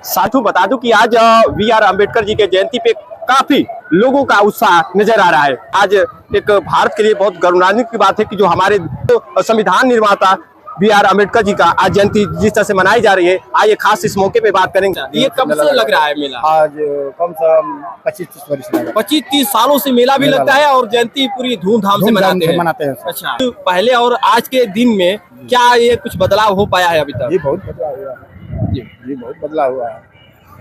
साथू बता दूं कि आज बी.आर. अम्बेडकर जी के जयंती पे काफी लोगों का उत्साह नजर आ रहा है। आज एक भारत के लिए बहुत गौरवान्वित की बात है कि जो हमारे संविधान निर्माता बी.आर. अम्बेडकर जी का आज जयंती जिस तरह से मनाई जा रही है, आइए खास इस मौके पे बात करेंगे। ये कब से लग रहा है मेला? आज कम से कम 25-30 वर्ष लगा। 25-30 सालों से मेला भी लगता है और जयंती पूरी धूमधाम से मनाते हैं। अच्छा, तो पहले और आज के दिन में क्या ये कुछ बदलाव हो पाया है अभी तक? जी बहुत बदलाव हुआ है। जी बहुत बदलाव हुआ है।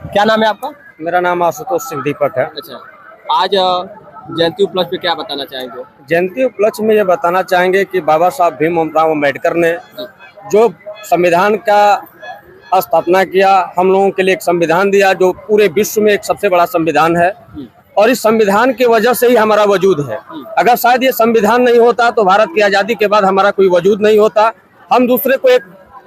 क्या नाम है आपका? मेरा नाम आशुतोष सिंह दीपक है। अच्छा, आज जयंती उपलक्ष्य पे क्या बताना चाहेंगे? जयंती उपलक्ष्य में ये बताना चाहेंगे कि बाबा साहब भीमराव अम्बेडकर ने जो संविधान का स्थापना किया, हम लोगों के लिए एक संविधान दिया जो पूरे विश्व में एक सबसे बड़ा संविधान है, और इस संविधान की वजह से ही हमारा वजूद है। अगर शायद ये संविधान नहीं होता तो भारत की आज़ादी के बाद हमारा कोई वजूद नहीं होता। हम दूसरे को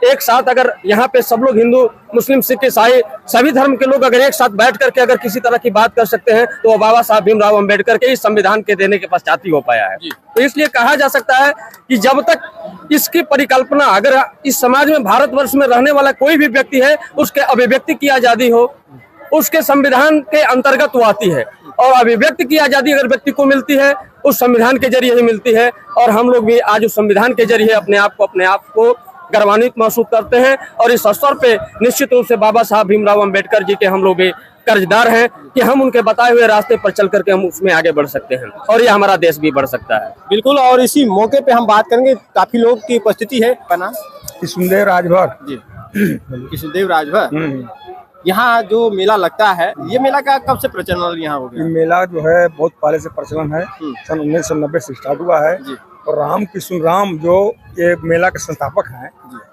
एक साथ अगर यहाँ पे सब लोग हिंदू मुस्लिम सिख ईसाई सभी धर्म के लोग अगर एक साथ बैठ करके अगर किसी तरह की बात कर सकते हैं तो वो बाबा साहब भीमराव अम्बेडकर के इस संविधान के देने के पश्चात ही हो पाया है। तो इसलिए कहा जा सकता है कि जब तक इसकी परिकल्पना अगर इस समाज में भारतवर्ष में रहने वाला कोई भी व्यक्ति है उसके अभिव्यक्ति की आजादी हो, उसके संविधान के अंतर्गत वो आती है, और अभिव्यक्ति की आजादी अगर व्यक्ति को मिलती है उस संविधान के जरिए ही मिलती है। और हम लोग भी आज उस संविधान के जरिए अपने आप को गर्वान्वित महसूस करते हैं, और इस अवसर पे निश्चित रूप से बाबा साहब भीमराव अम्बेडकर जी के हम लोग भी कर्जदार हैं कि हम उनके बताए हुए रास्ते पर चल करके हम उसमें आगे बढ़ सकते हैं और ये हमारा देश भी बढ़ सकता है। बिल्कुल, और इसी मौके पे हम बात करेंगे, काफी लोग की उपस्थिति है। नाम कृष्णदेव राजभर जी। कृष्णदेव राजभर, यहाँ जो मेला लगता है, ये मेला का कब से प्रचलन यहाँ हो गया? मेला जो है बहुत पहले से प्रचलन है, सन 1990 से स्टार्ट हुआ है। और राम कृष्ण राम जो ये मेला के संस्थापक हैं,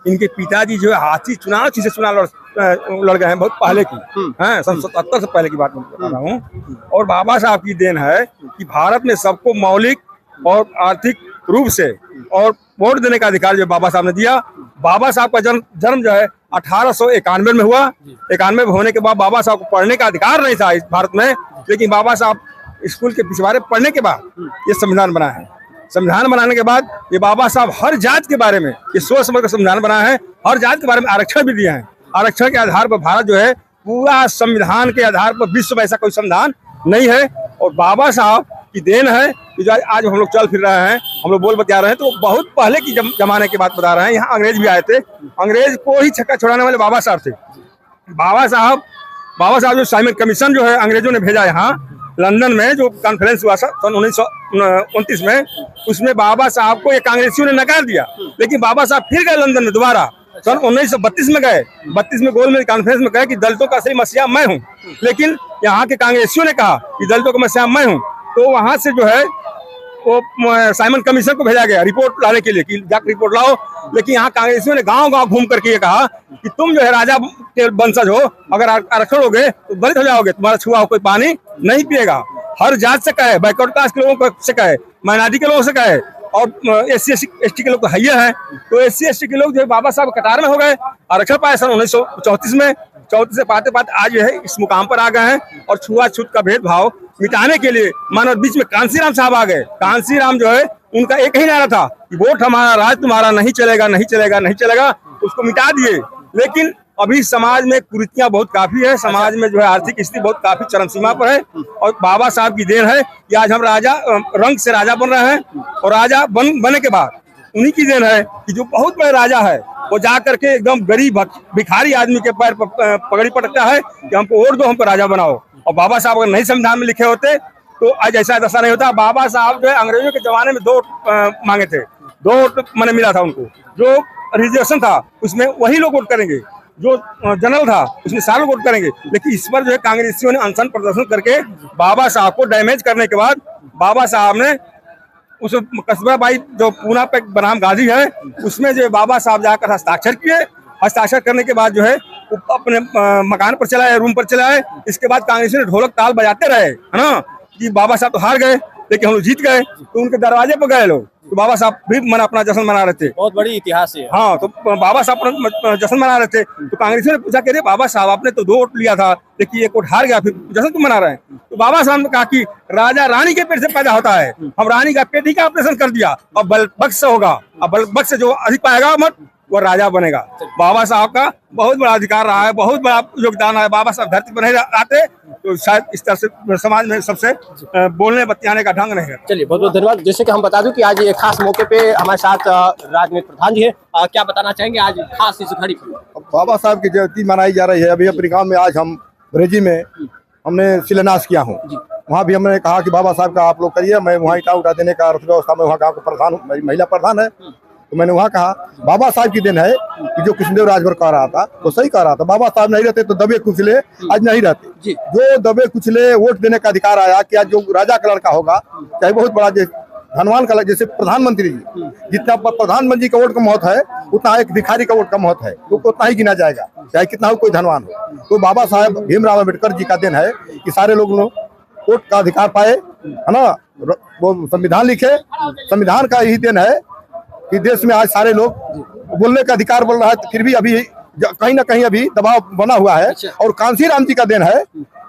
इनके पिताजी जो है हाथी चुनाव लड़ गए हैं बहुत पहले की, हैं सन 77 से पहले की बात मैं बता रहा हूँ। और बाबा साहब की देन है कि भारत में सबको मौलिक और आर्थिक रूप से और वोट देने का अधिकार जो बाबा साहब ने दिया। बाबा साहब का जन्म जो है 1891 में हुआ। 91 में होने के बाद बाबा साहब को पढ़ने का अधिकार नहीं था इस भारत में, लेकिन बाबा साहब स्कूल के पिछवाड़े पढ़ने के बाद ये संविधान बना है। संविधान बनाने के बाद ये बाबा साहब हर जात के बारे में ये सोच समझ कर संविधान बनाया है, हर जात के बारे में आरक्षण भी दिया है। आरक्षण के आधार पर भारत जो है पूरा संविधान के आधार पर विश्व में ऐसा कोई संविधान नहीं है। और बाबा साहब की देन है कि जो आज हम लोग चल फिर रहे हैं, हम लोग बोल बता रहे हैं, तो बहुत पहले की जमाने की बात बता रहे हैं। यहाँ अंग्रेज भी आए थे, अंग्रेज को ही छक्का छुड़ाने वाले बाबा साहब थे। बाबा साहब जो साइमन कमीशन जो है अंग्रेजों ने भेजा यहाँ लंदन में, जो कॉन्फ्रेंस हुआ सन 1929 में, उसमें बाबा साहब को ये कांग्रेसियों ने नकार दिया। लेकिन बाबा साहब फिर गए लंदन में दोबारा सन 1932 में गए। 32 में गोलमेज कॉन्फ्रेंस में कहे कि दलितों का असली मसीहा मैं हूँ, लेकिन यहाँ के कांग्रेसियों ने कहा कि दलितों का मसीहा मैं हूँ। तो वहाँ से जो है वो साइमन कमीशन को भेजा गया रिपोर्ट लाने के लिए कि जाकर रिपोर्ट लाओ। लेकिन यहाँ कांग्रेसियों ने गांव-गांव घूम करके ये कहा कि तुम जो है राजा के वंशज हो, अगर आरक्षण होगे तो दलित हो जाओगे, तुम्हारा छुआ कोई पानी नहीं पिएगा। हर जात से कहे, बैकवर्ड कास्ट के लोगों से कहे, माइनॉरिटी के लोगों से कहे, और SC ST के लोग तो हैया हैं। तो SC ST के लोग जो है बाबा साहब कतार में हो गए, आरक्षण पाए सन 1934 में। 34 से पाते आज जो है इस मुकाम पर आ गए हैं। और छुआछूत का भेदभाव मिटाने के लिए मानो बीच में कांसीराम साहब आ गए। कांसीराम जो है उनका एक ही नारा था कि वोट हमारा राज तुम्हारा, नहीं चलेगा नहीं चलेगा नहीं चलेगा, उसको मिटा दिए। लेकिन अभी समाज में कुरीतियां बहुत काफी है, समाज में जो है आर्थिक स्थिति बहुत काफी चरम सीमा पर है। और बाबा साहब की देन है कि आज हम राजा रंग से राजा बन रहे हैं। और राजा बनने के बाद उन्हीं की देन है कि जो बहुत बड़े राजा है वो जा करके एकदम गरीब भिखारी आदमी के पैर पर पगड़ी पटकता है कि हमको वोट दो, हमको राजा बनाओ। और बाबा साहब अगर नहीं संविधान में लिखे होते तो आज ऐसा दशा नहीं होता। बाबा साहब जो है अंग्रेजों के जमाने में 2 मांगे थे, 2 मैंने मिला था उनको। जो रिजर्वेशन था उसमें वही लोग वोट करेंगे, जो जनरल था उसमें सारे लोग वोट करेंगे। लेकिन इस पर जो है कांग्रेसियों ने अनशन प्रदर्शन करके बाबा साहब को डैमेज करने के बाद बाबा साहब ने उस कस्बा बाई जो पूना पे बनाम गाजी है उसमें जो बाबा साहब जाकर हस्ताक्षर किए। हस्ताक्षर करने के बाद जो है अपने मकान पर चलाए, रूम पर चलाए। इसके बाद कांग्रेसियों ने ढोलक ताल बजाते रहे, है ना, कि बाबा साहब तो हार गए लेकिन हम लोग जीत गए। तो उनके दरवाजे पर गए लोग, तो बाबा साहब भी अपना जश्न मना रहे थे। बहुत बड़ी इतिहास है। हाँ, तो बाबा साहब जश्न मना रहे थे। तो कांग्रेसियों ने पूछा कि बाबा साहब आपने तो 2 वोट लिया था लेकिन 1 वोट हार गया, फिर जश्न क्यों मना रहे हैं? तो बाबा साहब ने कहा कि राजा रानी के पेट से पैदा होता है, हम रानी का पेट ही का ऑपरेशन कर दिया, अब बल बक्स से होगा, अब बल बक्स से जो अधिक पाएगा मत वह राजा बनेगा। बाबा साहब का बहुत बड़ा अधिकार रहा है, बहुत बड़ा योगदान है। बाबा साहब धरती पर नहीं आते तो शायद इस तरह से समाज में सबसे बोलने बतियाने का ढंग नहीं है। चलिए बहुत बहुत धन्यवाद। जैसे कि हम बता दूं कि आज ये खास मौके पे हमारे साथ राजनीतिक प्रधान जी है, क्या बताना चाहेंगे आज खास इस घड़ी पे? बाबा साहब की जयंती मनाई जा रही है। अभी अपने गाँव में आज हम ब्रेजी में हमने शिलान्यास किया हूँ। वहाँ भी हमने कहा कि बाबा साहब का आप लोग करिए, मैं वहाँ ईंटा उठा देने का अर्थव्यवस्था में वहाँ गाँव का प्रधान, मेरी महिला प्रधान है, तो मैंने वहाँ कहा बाबा साहब की दिन है कि जो कृष्णदेव राजभर कह रहा था वो सही कह रहा था। बाबा साहब नहीं रहते तो दबे कुचले आज नहीं रहते। जो दबे कुचले वोट देने का अधिकार आया कि आज जो राजा का लड़का होगा, चाहे बहुत बड़ा धनवान का, जैसे प्रधानमंत्री जी, जितना प्रधानमंत्री का वोट का महत्व है उतना एक भिखारी का वोट का महत्व है, तो उतना ही गिना जाएगा चाहे कितना हो कोई धनवान हो। तो बाबा साहब भीमराव अम्बेडकर जी का दिन है कि सारे लोग वोट का अधिकार पाए, है ना। वो संविधान लिखे, संविधान का यही दिन है कि देश में आज सारे लोग बोलने का अधिकार बोल रहा है, तो फिर भी अभी कहीं ना कहीं अभी दबाव बना हुआ है। और कांसीराम जी का दिन है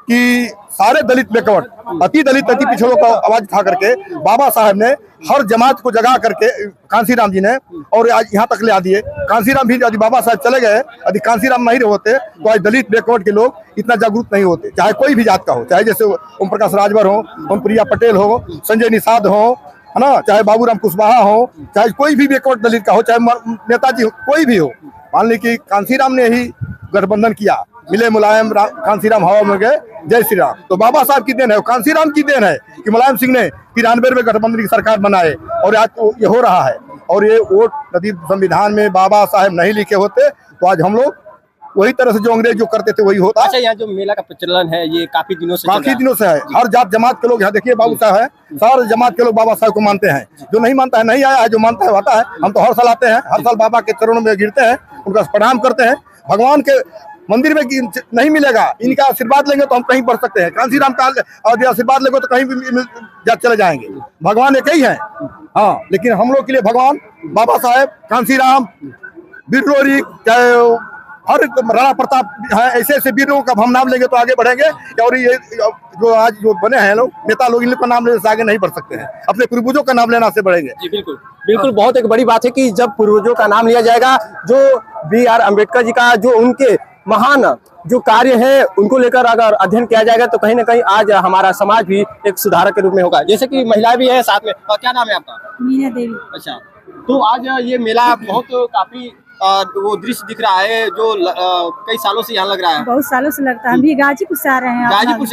कि सारे दलित बैकवर्ड, अति दलित, अति पिछड़ों का आवाज उठा करके बाबा साहब ने हर जमात को जगा करके कांसीराम जी ने, और आज यहाँ तक ले आ दिए। कांसीराम भी यदि बाबा साहब चले गए, यदि कांसीराम नहीं होते तो आज दलित बैकवर्ड के लोग इतना जागरूक नहीं होते, चाहे कोई भी जात का हो, चाहे जैसे ओम प्रकाश राजभर हो, ओम प्रिया पटेल हो, संजय निषाद हो, है ना, चाहे बाबूराम कुशवाहा हो, चाहे कोई भी बैकवर्ड दलित का हो, चाहे नेताजी हो, कोई भी हो। मान ली कि कांसीराम ने ही गठबंधन किया, मिले मुलायम कांसीराम हवा में गए, जय श्री राम। तो बाबा साहब की देन है, कांसीराम की देन है कि मुलायम सिंह ने 93 में गठबंधन की सरकार बनाए और आज तो ये हो रहा है। और ये वोट यदि संविधान में बाबा साहब नहीं लिखे होते तो आज हम लोग वही तरह से जो अंग्रेज जो करते थे वही होता। अच्छा, यहाँ जो मेला का प्रचलन है ये काफी दिनों से है। हर जात जमात के लोग यहाँ देखिए, बाबू साहब है, सारे जमात के लोग बाबा साहब को मानते हैं। जो नहीं मानता है नहीं आया है, जो मानता है आता है। हम तो हर साल आते हैं, हर साल बाबा के चरणों में गिरते हैं, उनका प्रणाम करते हैं। भगवान के मंदिर में नहीं मिलेगा, इनका आशीर्वाद लेंगे तो हम कहीं बढ़ सकते हैं। कांसीराम का आशीर्वाद लेंगे तो कहीं भी चले जाएंगे। भगवान एक ही है, हाँ, लेकिन हम लोग के लिए भगवान बाबा साहेब, कांसीराम, बिररोरी, चाहे हर राणा प्रताप है, ऐसे ऐसे वीरों का हम नाम लेंगे तो आगे बढ़ेंगे। और ये जो आज जो बने हैं लोग नेता लोग, इन लोग का नाम लेने से आगे नहीं बढ़ सकते हैं, अपने पूर्वजों का नाम लेना से बढ़ेंगे। जी बिल्कुल बिल्कुल। बहुत एक बड़ी बात है कि जब पूर्वजों का नाम लिया जाएगा, जो BR अम्बेडकर जी का जो उनके महान जो कार्य है उनको लेकर अगर अध्ययन किया जाएगा तो कहीं ना कहीं आज हमारा समाज भी एक सुधारक के रूप में होगा। जैसे कि महिलाएं भी है साथ में। क्या नाम है आपका? मीना देवी। अच्छा, तो आज ये मेला बहुत काफी वो दृश्य दिख रहा है जो कई सालों से यहाँ लग रहा है। बहुत सालों से लगता है। हम भी गाजीपुर से आ रहे हैं, गाजीपुर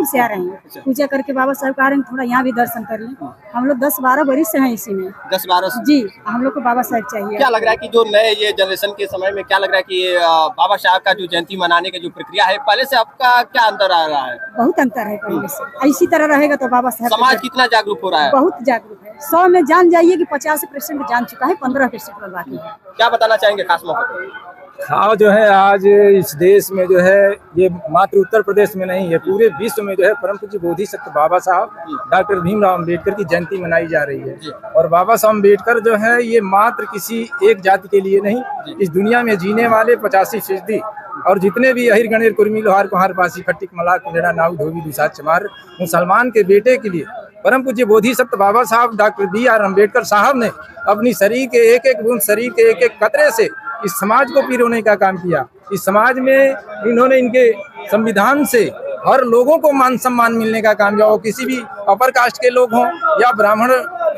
से आ रहे हैं पूजा करके बाबा साहब का आ रहे हैं, थोड़ा यहाँ भी दर्शन कर लें। हम लोग 10-12 बरिस से हैं इसी में। 10-12 जी, हम लोग को बाबा साहब चाहिए। क्या लग रहा है कि जो नए ये जनरेशन के समय में क्या लग रहा है कि बाबा साहब का जो जयंती मनाने की जो प्रक्रिया है, पहले से आपका क्या अंतर आ रहा है? बहुत अंतर है पहले से। इसी तरह रहेगा तो बाबा साहब समाज कितना जागरूक हो रहा है? बहुत जागरूक है। 100 में जान जाइए कि 50% जान चुका है, 15% बाकी है। क्या बताना चाहेंगे खास मौके पर? हाँ, जो है आज इस देश में जो है, ये मात्र उत्तर प्रदेश में नहीं है, पूरे विश्व में जो है परम पूज्य बोधिसत्व बाबा साहब डॉक्टर भीमराव अम्बेडकर की जयंती मनाई जा रही है। और बाबा साहब अम्बेडकर जो है ये मात्र किसी एक जाति के लिए नहीं, इस दुनिया में जीने वाले 85% और जितने भी अहिर गणेर कुर्मी लोहार कुहार पासी खट्टिक मलाक कुंजड़ा नाऊ धोबी दुसात चमार मुसलमान के बेटे के लिए परम पूज्य बोधिसत्व बाबा साहब डॉक्टर BR अम्बेडकर साहब ने अपनी शरीर के एक एक बूंद, शरीर के एक एक कतरे से इस समाज को पिरोने का काम किया। इस समाज में इन्होंने इनके संविधान से हर लोगों को मान सम्मान मिलने का काम किया, वो किसी भी अपर कास्ट के लोग हों या ब्राह्मण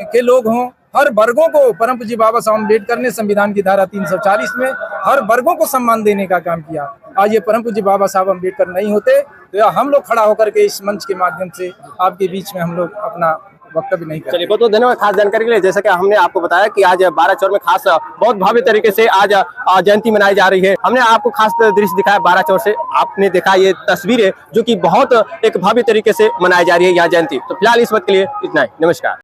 के लोग हों, हर वर्गों को परम पूज्य बाबा साहब अम्बेडकर ने संविधान की धारा 340 में हर वर्गों को सम्मान देने का काम किया। आज ये परम पूज्य बाबा साहब अम्बेडकर नहीं होते तो हम लोग खड़ा होकर के इस मंच के माध्यम से आपके बीच में हम लोग अपना वक्तव्य नहीं करते। चलिए बहुत बहुत धन्यवाद खास जानकारी के लिए। जैसा कि हमने आपको बताया कि आज 12 चौर में खास बहुत भव्य तरीके से आज जयंती मनाई जा रही है। हमने आपको खास दृश्य दिखाया 12 चौर से, आपने देखा ये तस्वीरें जो कि बहुत एक भव्य तरीके से मनाई जा रही है यहाँ जयंती। तो फिलहाल इस वक्त के लिए इतना ही, नमस्कार।